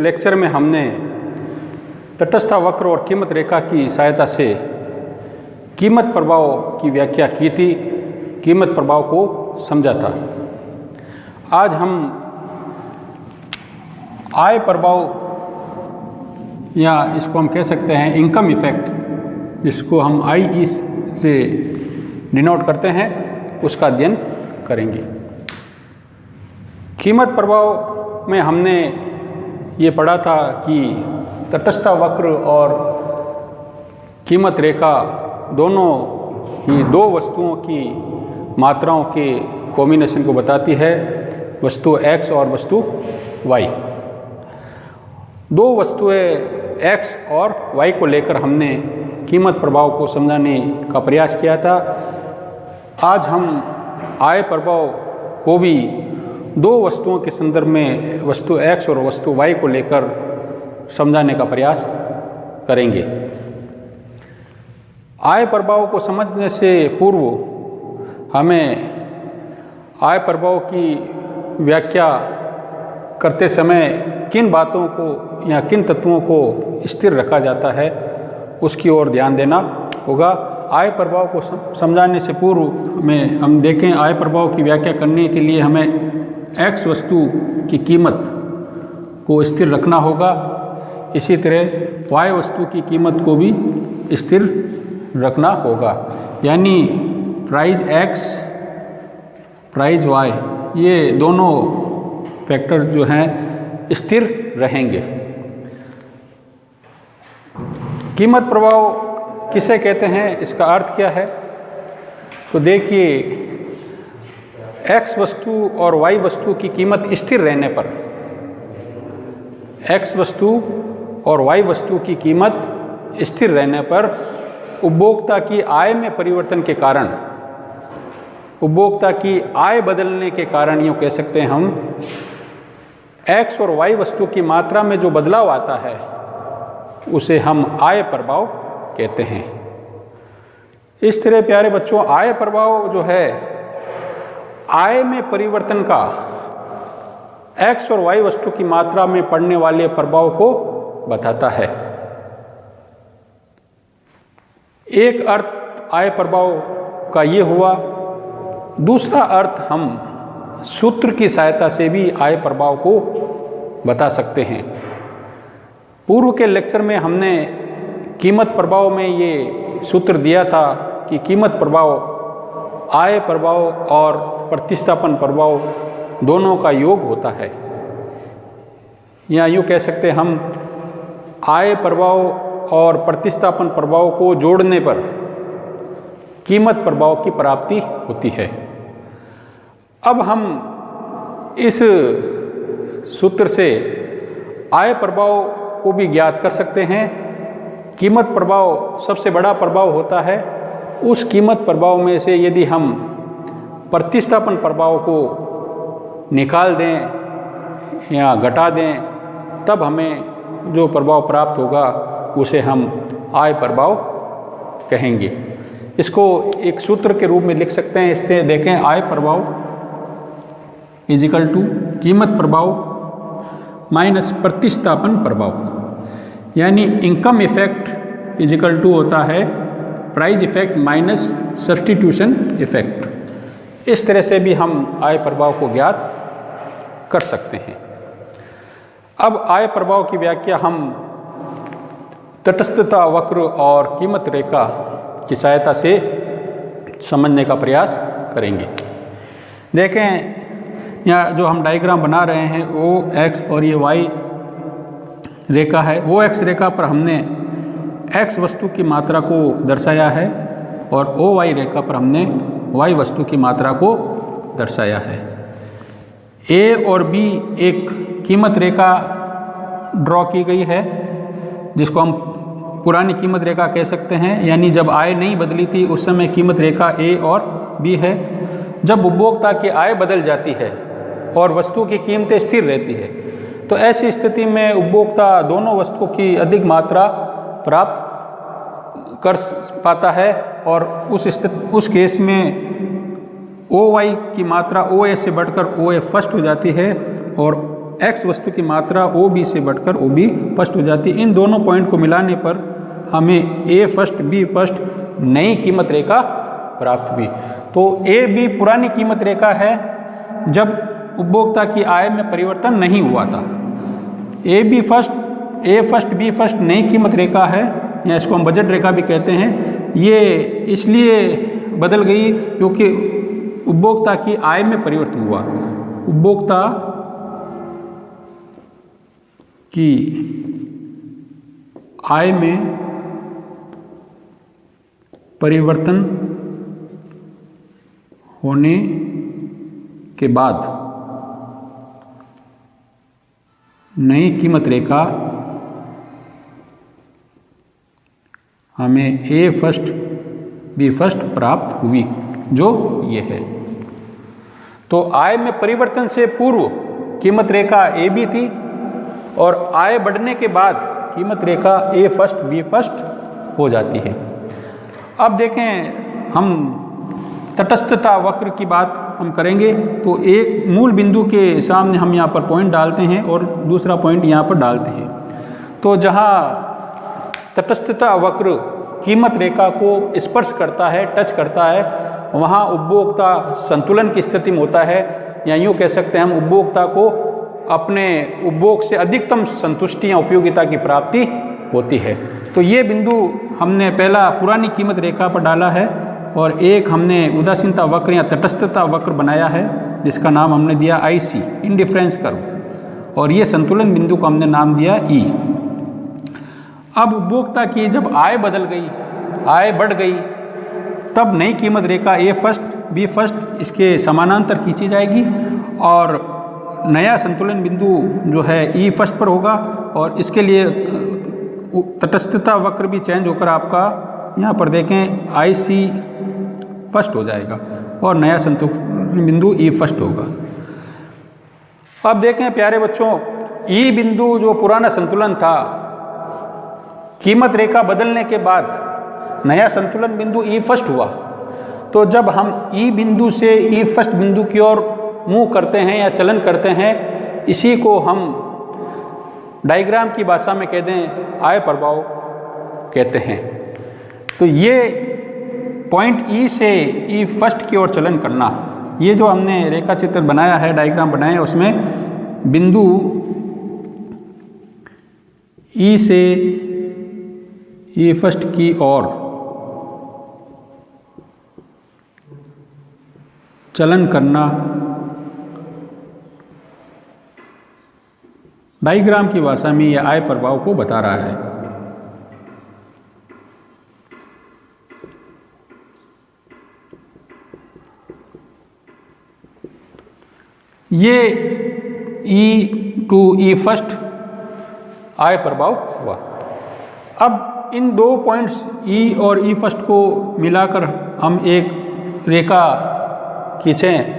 Lecture में हमने तटस्थ वक्र और कीमत रेखा की सहायता से कीमत प्रभाव की व्याख्या की थी, कीमत प्रभाव को समझा था। आज हम आय प्रभाव या इसको हम कह सकते हैं इनकम इफेक्ट, जिसको हम आई से डिनोट करते हैं, उसका अध्ययन करेंगे। कीमत प्रभाव में हमने ये पढ़ा था कि तटस्थ वक्र और कीमत रेखा दोनों ही दो वस्तुओं की मात्राओं के कॉम्बिनेशन को बताती है, वस्तु x और वस्तु y। दो वस्तुएं x और y को लेकर हमने कीमत प्रभाव को समझाने का प्रयास किया था। आज हम आय प्रभाव को भी दो वस्तुओं के संदर्भ में वस्तु x और वस्तु y को लेकर समझाने का प्रयास करेंगे। आय प्रभाव को समझने से पूर्व हमें आय प्रभाव की व्याख्या करते समय किन बातों को या किन तत्वों को स्थिर रखा जाता है उसकी ओर ध्यान देना होगा। आय प्रभाव को समझाने से पूर्व में हम देखें, आय प्रभाव की व्याख्या करने के लिए हमें x वस्तु की कीमत को स्थिर रखना होगा, इसी तरह y वस्तु की कीमत को भी स्थिर रखना होगा। यानी प्राइस x, प्राइस y, ये दोनों फैक्टर जो हैं स्थिर रहेंगे। कीमत प्रभाव किसे कहते हैं, इसका अर्थ क्या है? तो देखिए, x वस्तु और y वस्तु की कीमत स्थिर रहने पर, x वस्तु और y वस्तु की कीमत स्थिर रहने पर उपभोक्ता की आय में परिवर्तन के कारण, उपभोक्ता की आय बदलने के कारण, यूँ कह सकते हैं हम, x और y वस्तु की मात्रा में जो बदलाव आता है उसे हम आय प्रभाव कहते हैं। इस तरह प्यारे बच्चों, आय प्रभाव जो है आय में परिवर्तन का x और y वस्तु की मात्रा में पड़ने वाले प्रभाव को बताता है। एक अर्थ आय प्रभाव का ये हुआ। दूसरा अर्थ हम सूत्र की सहायता से भी आय प्रभाव को बता सकते हैं। पूर्व के लेक्चर में हमने कीमत प्रभाव में ये सूत्र दिया था कि कीमत प्रभाव आय प्रभाव और प्रतिस्थापन प्रभाव दोनों का योग होता है। या यूँ कह सकते हैं हम, आय प्रभाव और प्रतिस्थापन प्रभाव को जोड़ने पर कीमत प्रभाव की प्राप्ति होती है। अब हम इस सूत्र से आय प्रभाव को भी ज्ञात कर सकते हैं। कीमत प्रभाव सबसे बड़ा प्रभाव होता है। उस कीमत प्रभाव में से यदि हम प्रतिस्थापन प्रभाव को निकाल दें या घटा दें, तब हमें जो प्रभाव प्राप्त होगा उसे हम आय प्रभाव कहेंगे। इसको एक सूत्र के रूप में लिख सकते हैं। इससे देखें, आय प्रभाव इजिकल टू कीमत प्रभाव माइनस प्रतिस्थापन प्रभाव, यानी इनकम इफेक्ट इजिकल टू होता है price effect minus substitution effect. इस तरह से भी हम आय प्रभाव को ज्ञात कर सकते हैं। अब आय प्रभाव की व्याख्या हम तटस्थता वक्र और कीमत रेखा की सहायता से समझने का प्रयास करेंगे। देखें, यहाँ जो हम डायग्राम बना रहे हैं वो x और ये y रेखा है। वो x रेखा पर हमने x वस्तु की मात्रा को दर्शाया है और OY रेखा पर हमने y वस्तु की मात्रा को दर्शाया है। A और B एक कीमत रेखा ड्रॉ की गई है, जिसको हम पुरानी कीमत रेखा कह सकते हैं। यानी जब आय नहीं बदली थी उस समय कीमत रेखा A और B है। जब उपभोक्ता की आय बदल जाती है और वस्तु की कीमतें स्थिर रहती है, तो ऐसी स्थिति में उपभोक्ता दोनों वस्तुओं की अधिक मात्रा प्राप्त कर पाता है और उस केस में OY की मात्रा OA से बढ़कर OA फर्स्ट हो जाती है और एक्स वस्तु की मात्रा ओ बी से बढ़कर ओ बी फर्स्ट हो जाती है। इन दोनों पॉइंट को मिलाने पर हमें ए फर्स्ट बी फर्स्ट नई कीमत रेखा प्राप्त हुई। तो ए बी पुरानी कीमत रेखा है जब उपभोक्ता की आय में परिवर्तन नहीं हुआ था। ए फर्स्ट बी फर्स्ट नई कीमत रेखा है, या इसको हम बजट रेखा भी कहते हैं। ये इसलिए बदल गई क्योंकि उपभोक्ता की आय में परिवर्तन हुआ। उपभोक्ता की आय में परिवर्तन होने के बाद नई कीमत रेखा हमें ए फर्स्ट बी फर्स्ट प्राप्त हुई, जो ये है। तो आय में परिवर्तन से पूर्व कीमत रेखा ए बी थी और आय बढ़ने के बाद कीमत रेखा ए फर्स्ट बी फर्स्ट हो जाती है। अब देखें, हम तटस्थता वक्र की बात हम करेंगे तो एक मूल बिंदु के सामने हम यहाँ पर पॉइंट डालते हैं और दूसरा पॉइंट यहाँ पर डालते हैं। तो जहाँ तटस्थता वक्र कीमत रेखा को स्पर्श करता है, टच करता है, वहाँ उपभोक्ता संतुलन की स्थिति में होता है, या यूँ कह सकते हैं हम उपभोक्ता को अपने उपभोग से अधिकतम संतुष्टि या उपयोगिता की प्राप्ति होती है। तो ये बिंदु हमने पहला पुरानी कीमत रेखा पर डाला है और एक हमने उदासीनता वक्र या तटस्थता वक्र बनाया है जिसका नाम हमने दिया IC, इंडिफरेंस कर्व, और ये संतुलन बिंदु को हमने नाम दिया E। अब उपभोक्ता की जब आय बदल गई, आय बढ़ गई, तब नई कीमत रेखा ए फर्स्ट बी फर्स्ट इसके समानांतर खींची जाएगी और नया संतुलन बिंदु जो है ई फर्स्ट पर होगा, और इसके लिए तटस्थता वक्र भी चेंज होकर आपका यहाँ पर देखें IC फर्स्ट हो जाएगा और नया संतुलन बिंदु ई फर्स्ट होगा। अब देखें प्यारे बच्चों, ई बिंदु जो पुराना संतुलन था, कीमत रेखा बदलने के बाद नया संतुलन बिंदु ई फर्स्ट हुआ। तो जब हम ई बिंदु से ई फर्स्ट बिंदु की ओर मूव करते हैं या चलन करते हैं, इसी को हम डायग्राम की भाषा में कह दें आय प्रभाव कहते हैं। तो ये पॉइंट ई से ई फर्स्ट की ओर चलन करना, ये जो हमने रेखा चित्र बनाया है, डायग्राम बनाया है, उसमें बिंदु ई से ई फर्स्ट की ओर चलन करना डायग्राम की भाषा में यह आय प्रभाव को बता रहा है। ये ई टू ई फर्स्ट आय प्रभाव हुआ। अब इन दो पॉइंट्स ई और ई फर्स्ट को मिलाकर हम एक रेखा खींचें।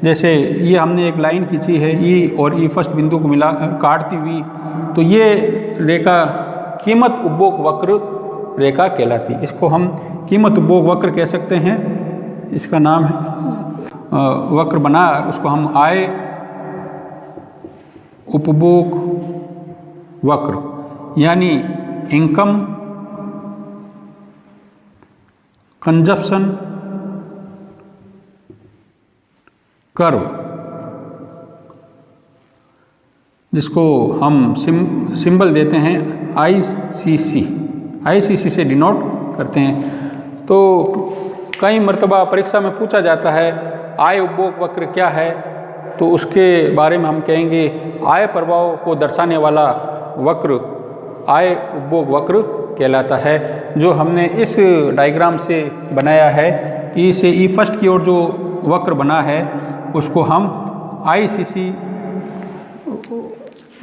जैसे ये हमने एक लाइन खींची है ई और ई फर्स्ट बिंदु को मिला काटती हुई, तो ये रेखा कीमत उपभोग वक्र रेखा कहलाती है। इसको हम कीमत उपभोग वक्र कह सकते हैं। इसका नाम है वक्र बना, उसको हम आय उपभोग वक्र यानी इनकम कंजप्शन कर्व, जिसको हम सिंबल देते हैं ICC से डिनोट करते हैं। तो कई मर्तबा परीक्षा में पूछा जाता है आय उपभोग वक्र क्या है, तो उसके बारे में हम कहेंगे आय प्रभाव को दर्शाने वाला वक्र आय उपभोग वक्र कहलाता है, जो हमने इस डायग्राम से बनाया है। ई से ई फर्स्ट की ओर जो वक्र बना है उसको हम ICC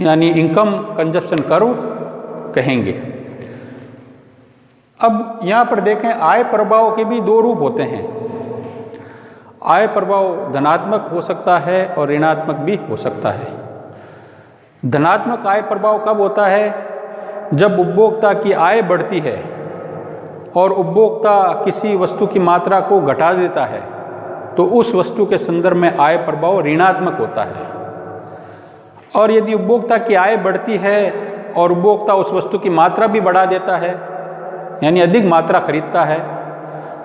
यानी इनकम कंजप्शन कर्व कहेंगे। अब यहाँ पर देखें, आय प्रभाव के भी दो रूप होते हैं। आय प्रभाव धनात्मक हो सकता है और ऋणात्मक भी हो सकता है। धनात्मक आय प्रभाव कब होता है? जब उपभोक्ता की आय बढ़ती है और उपभोक्ता किसी वस्तु की मात्रा को घटा देता है, तो उस वस्तु के संदर्भ में आय प्रभाव ऋणात्मक होता है। और यदि उपभोक्ता की आय बढ़ती है और उपभोक्ता उस वस्तु की मात्रा भी बढ़ा देता है, यानी अधिक मात्रा खरीदता है,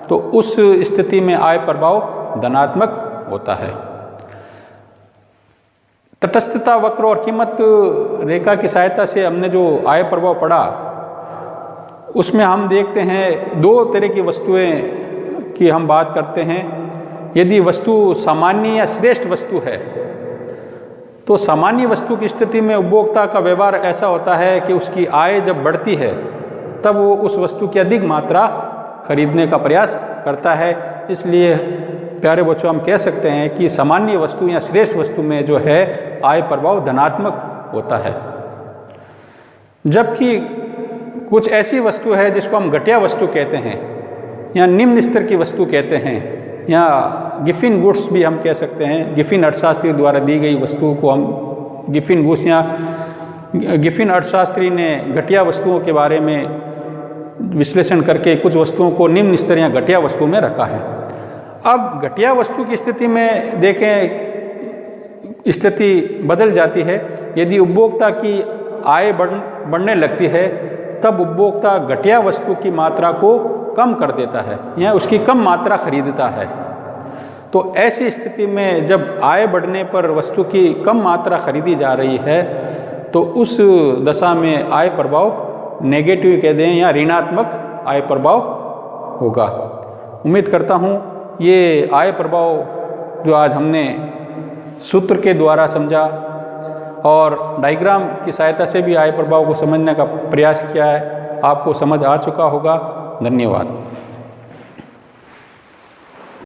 तो उस स्थिति में आय प्रभाव धनात्मक होता है। तटस्थता वक्र और कीमत रेखा की सहायता से हमने जो आय प्रभाव पढ़ा, उसमें हम देखते हैं दो तरह की वस्तुएं की हम बात करते हैं। यदि वस्तु सामान्य या श्रेष्ठ वस्तु है, तो सामान्य वस्तु की स्थिति में उपभोक्ता का व्यवहार ऐसा होता है कि उसकी आय जब बढ़ती है तब वो उस वस्तु की अधिक मात्रा खरीदने का प्रयास करता है। इसलिए प्यारे बच्चों, हम कह सकते हैं कि सामान्य वस्तु या श्रेष्ठ वस्तु में जो है आय प्रभाव धनात्मक होता है। जबकि कुछ ऐसी वस्तु है जिसको हम घटिया वस्तु कहते हैं या निम्न स्तर की वस्तु कहते हैं, या गिफिन गुड्स भी हम कह सकते हैं। गिफिन अर्थशास्त्री द्वारा दी गई वस्तुओं को हम गिफिन गुड्स, या गिफिन अर्थशास्त्री ने घटिया वस्तुओं के बारे में विश्लेषण करके कुछ वस्तुओं को निम्न स्तर या घटिया वस्तु में रखा है। अब घटिया वस्तु की स्थिति में देखें, स्थिति बदल जाती है। यदि उपभोक्ता की आय बढ़ने लगती है, तब उपभोक्ता घटिया वस्तु की मात्रा को कम कर देता है या उसकी कम मात्रा खरीदता है। तो ऐसी स्थिति में जब आय बढ़ने पर वस्तु की कम मात्रा खरीदी जा रही है, तो उस दशा में आय प्रभाव नेगेटिव कह दें या ऋणात्मक आय प्रभाव होगा। उम्मीद करता हूँ ये आय प्रभाव जो आज हमने सूत्र के द्वारा समझा और डायग्राम की सहायता से भी आय प्रभाव को समझने का प्रयास किया है, आपको समझ आ चुका होगा। धन्यवाद।